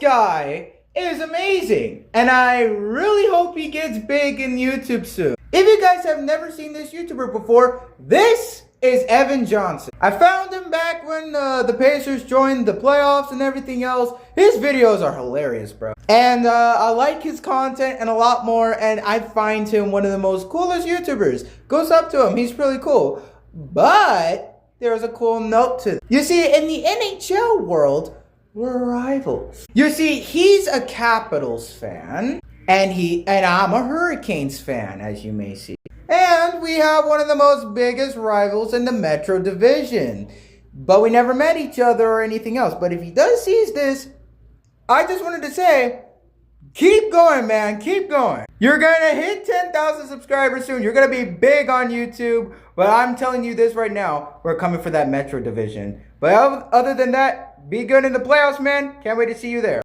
guy is amazing, and I really hope he gets big in YouTube soon. If you guys have never seen this YouTuber before, this is Evan Johnson. I found him back when the Pacers joined the playoffs and everything else. His videos are hilarious, bro. And I like his content and a lot more, and I find him one of the most coolest YouTubers. Goes up to him, he's really cool. But there's a cool note to it. You see, in the NHL world, we're rivals. You see, he's a Capitals fan, and I'm a Hurricanes fan, as you may see. And we have one of the most biggest rivals in the Metro Division. But we never met each other or anything else. But if he does see this, I just wanted to say, keep going, man. Keep going. You're going to hit 10,000 subscribers soon. You're going to be big on YouTube. But I'm telling you this right now, we're coming for that Metro Division. But other than that, be good in the playoffs, man. Can't wait to see you there.